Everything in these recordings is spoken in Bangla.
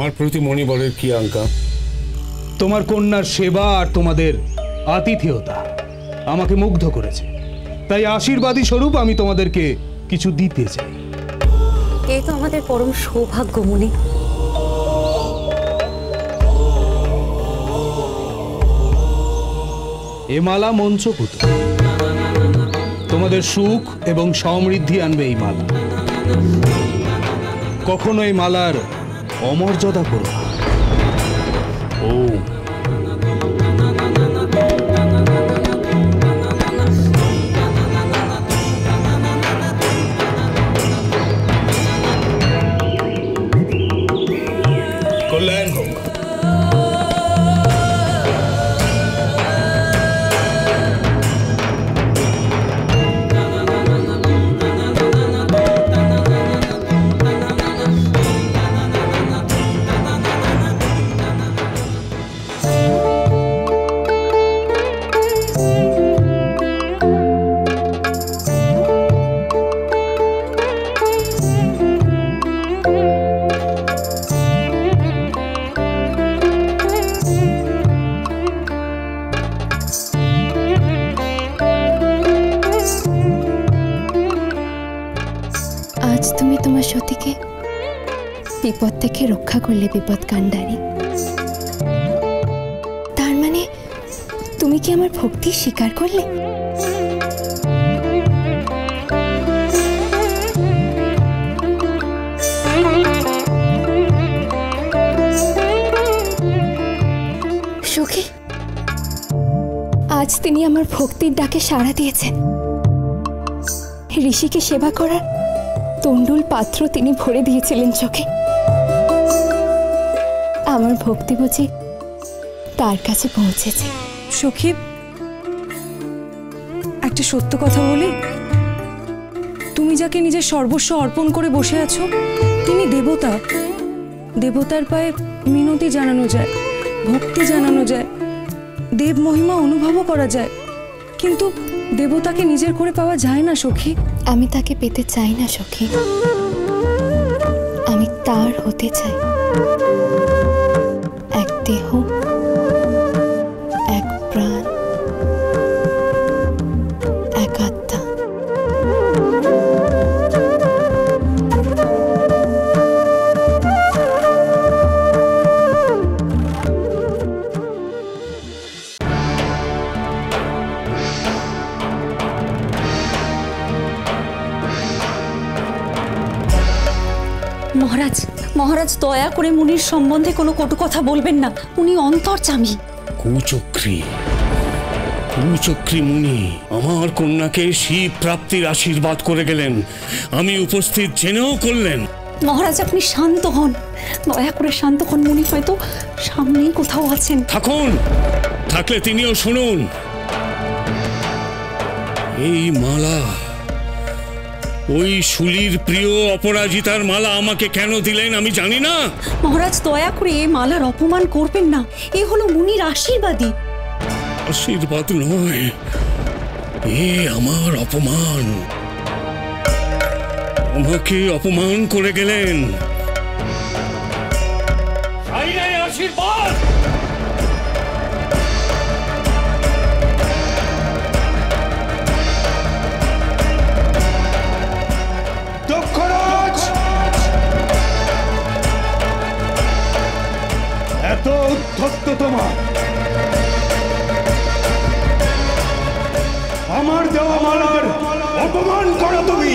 আমার প্রতি মণিবরের কি আজ্ঞা? তোমার কন্যার সেবা আর তোমাদের আতিথেয়তা আমাকে মুগ্ধ করেছে, তাই আশীর্বাদী স্বরূপ আমি তোমাদেরকে কিছু দিতে চাই। এ তো আমাদের পরম সৌভাগ্য মুনি। এ মালা মঞ্চপুত, তোমাদের সুখ এবং সমৃদ্ধি আনবে এই মালা। কখনো এই মালার অমর্যাদা করো না। ওম। কল্যাণ হোক। আজ তুমি তোমার সতীকে বিপদ থেকে রক্ষা করলে, বিপদ কাণ্ডারি। তার মানে তুমি কি আমার ভক্তি স্বীকার করলে? সখী, আজ তিনি আমার ভক্তির ডাকে সাড়া দিয়েছেন। ঋষিকে সেবা করার তন্ডুল পাত্র তিনি ভরে দিয়েছিলেন চোখে। আমার ভক্তি বুঝি তার কাছে পৌঁছেছে। সখী, একটা সত্য কথা বলি, তুমি যাকে নিজের সর্বস্ব অর্পণ করে বসে আছো তিনি দেবতা। দেবতার পায়ে মিনতি জানানো যায়, ভক্তি জানানো যায়, দেব মহিমা অনুভবও করা যায়, কিন্তু দেবতাকে নিজের করে পাওয়া যায় না সখী। আমি তাকে পেতে চাই না সখী, আমি তার হতে চাই। এক দেহ, এক প্রাণ, এক আত্মা। মহারাজ, মহারাজ দয়া করে মুনির সম্বন্ধে কোনো কটু কথা বলবেন না, উনি অন্তর্যামী। কুচক্রী, কুচক্রী মুনি আমার কন্যাকে শিব প্রাপ্তির আশীর্বাদ করে গেলেন, আমি উপস্থিত জেনেও করলেন। মহারাজ আপনি শান্ত হন, দয়া করে শান্ত হন। মুনি হয়তো সামনেই কোথাও আছেন। থাকুন, থাকলে তিনিও শুনুন। এই মালা, ওই শুলির প্রিয় অপরাজিতার মালা আমাকে কেন দিলেন আমি জানি না। মহারাজ দয়া করে এই মালার অপমান করবেন না, এ হলো মুনির আশীর্বাদী। আশীর্বাদ নয়, এ আমার অপমান। আমাকে অপমান করে গেলেন। আশীর্বাদ এত উদ্ধত্ত তোমার, আমার দেওয়া মালার অপমান করো তুমি।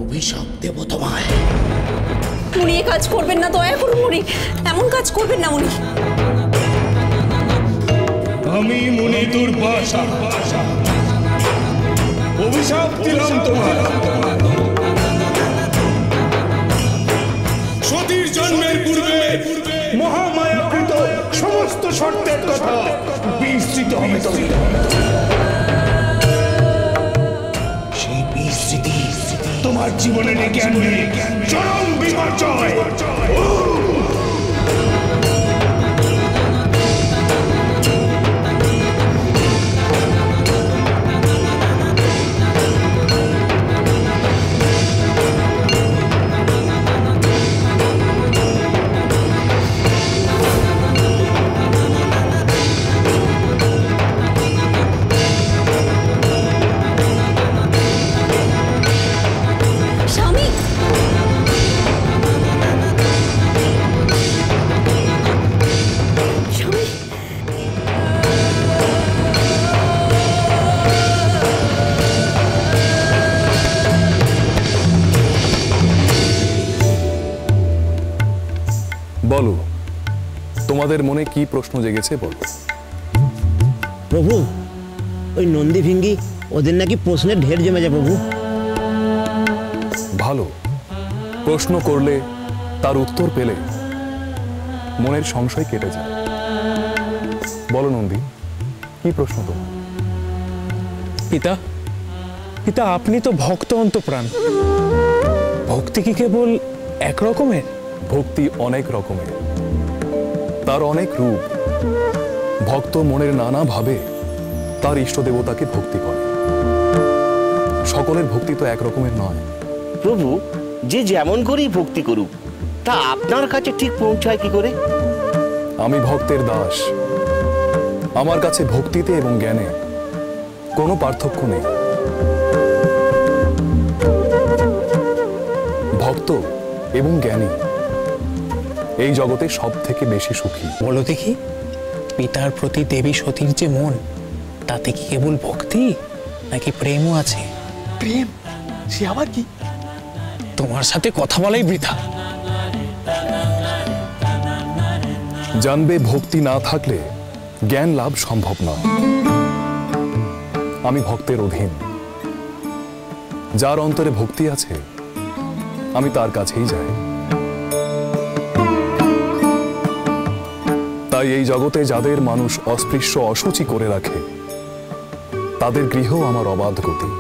অভিশাপ দেব তোমায়। মুনি এ কাজ করবেন না, দয়া করুন মুনি, এমন কাজ করবেন না মুনি। আমি মুনি দুর্বাসা অভিশাপ দিলাম তোমার। সতীর জন্মের পূর্বে মহামায়াকৃত সমস্ত শর্তের কথা বিস্তৃত হবে তুমি। সেই বিস্তৃতি তোমার জীবনে ডেকে আনবে চরম বিপর্যয়। বলো, তোমাদের মনে কি প্রশ্ন জেগেছে বলো। প্রভু, ওই নন্দী ভিঙ্গি ওদের নাকি প্রশ্নের ঢের জমে যায় প্রভু। ভালো, প্রশ্ন করলে তার উত্তর পেলে মনের সংশয় কেটে যায়। বলো নন্দী, কি প্রশ্ন তোমার? পিতা, পিতা আপনি তো ভক্ত অন্তপ্রাণ। ভক্তি কি কেবল এক রকমের? ভক্তি অনেক রকমের, তার অনেক রূপ। ভক্ত মনের নানা ভাবে তার ইষ্ট দেবতাকে ভক্তি করে। সকলের ভক্তি তো এক রকমের নয়। প্রভু, যে যেমন করেই ভক্তি করুক, তা আপনার কাছে ঠিক পৌঁছায় কি করে? আমি ভক্তের দাস। আমার কাছে ভক্তিতে এবং জ্ঞানে কোনো পার্থক্য নেই। ভক্ত এবং জ্ঞানী এই জগতে সব থেকে বেশি সুখী। বলো দেখি, পিতার প্রতি দেবী সতীর যে মন, তাতে কি কেবল ভক্তি নাকি প্রেমও আছে? প্রেম? সে আবার কি? তোমার সাথে কথা বলাই বৃথা। জানবে, ভক্তি না থাকলে জ্ঞান লাভ সম্ভব নয়। আমি ভক্তের অধীন। যার অন্তরে ভক্তি আছে আমি তার কাছেই যাই। তাই এই জগতে যাদের মানুষ অস্পৃশ্য অসুচি করে রাখে, তাদের গৃহ আমার অবাধ গতি।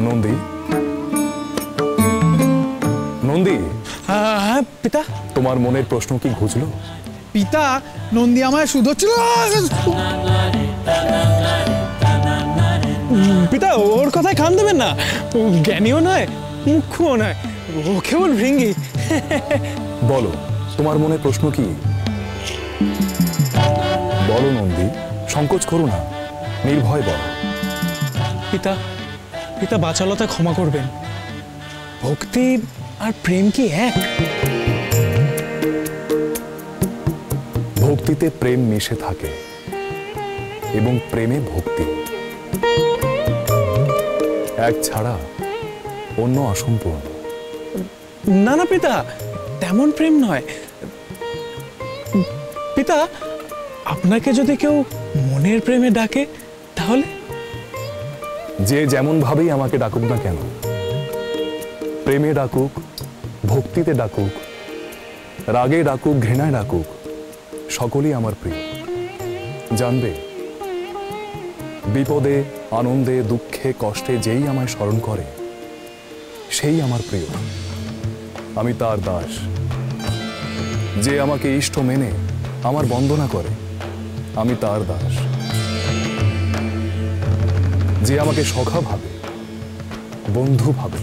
নন্দী, নন্দী। হ্যাঁ পিতা। তোমার মনের প্রশ্ন কি ঘুচলো? পিতা, নন্দী আমায় শুধোচ্ছিল। পিতা, ওর কথায় কান দেবেন না। ও জ্ঞানীও নয়, মুখ্যও নয়, ও কেবল ভৃঙ্গি। বলো, তোমার মনে প্রশ্ন কি? বলো নন্দী, সংকোচ করো না, নির্ভয় বলো। পিতা, পিতা বাচালতা ক্ষমা করবেন। ভক্তি আর প্রেম কি এক? ভক্তিতে প্রেম মিশে থাকে এবং প্রেমে ভক্তি। এক ছাড়া অন্য অসম্পূর্ণ। না না পিতা, তেমন প্রেম নয়। পিতা, আপনাকে যদি কেউ মনের প্রেমে ডাকে তাহলে? যে যেমন ভাবেই আমাকে ডাকুক না কেন, প্রেমে ডাকুক, ভক্তিতে ডাকুক, রাগে ডাকুক, ঘৃণায় ডাকুক, সকলেই আমার প্রিয়। জানবে, বিপদে, আনন্দে, দুঃখে, কষ্টে যেই আমায় স্মরণ করে সেই আমার প্রিয়। আমি তার দাস। যে আমাকে ইষ্ট মেনে আমার বন্দনা করে, আমি তার দাস। যে আমাকে সখা ভাবে, বন্ধু ভাবে,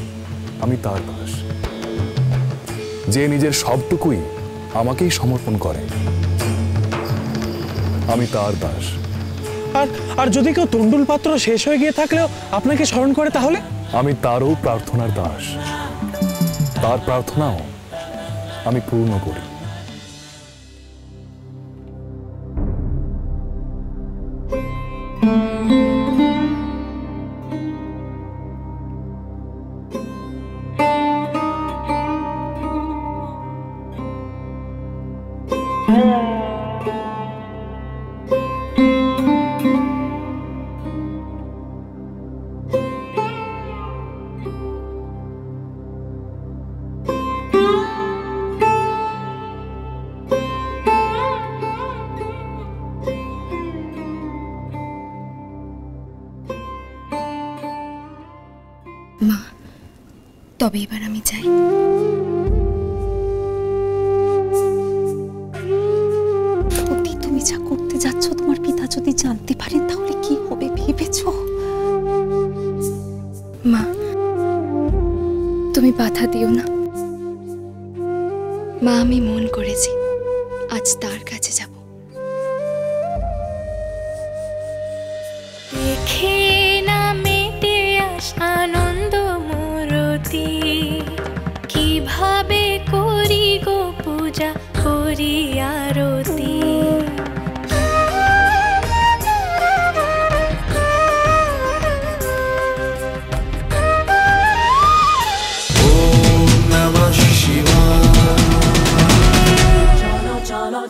আমি তার দাস। যে নিজের সবটুকুই আমাকেই সমর্পণ করে, আমি তার দাস। আর আর যদি কেউ তন্ডুল পাত্র শেষ হয়ে গিয়ে থাকলেও আপনাকে স্মরণ করে তাহলে? আমি তারও প্রার্থনার দাস। তার প্রার্থনাও আমি পূর্ণ করি। মা, তবে এবার আমি যাই। সত্যি তুমি যা করতে যাচ্ছ, তোমার পিতা যদি জানতে পারেন তাহলে কি হবে ভেবেছো? মা, তুমি বাধা দিও না। মা, আমি মন করেছি আজ তার কাছে যাব। দেখে না মেটে আনন্দ মূরতি, কিভাবে করি গো পূজা, করি আরতি।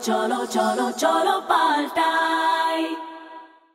cholo, cholo, cholo, paltai.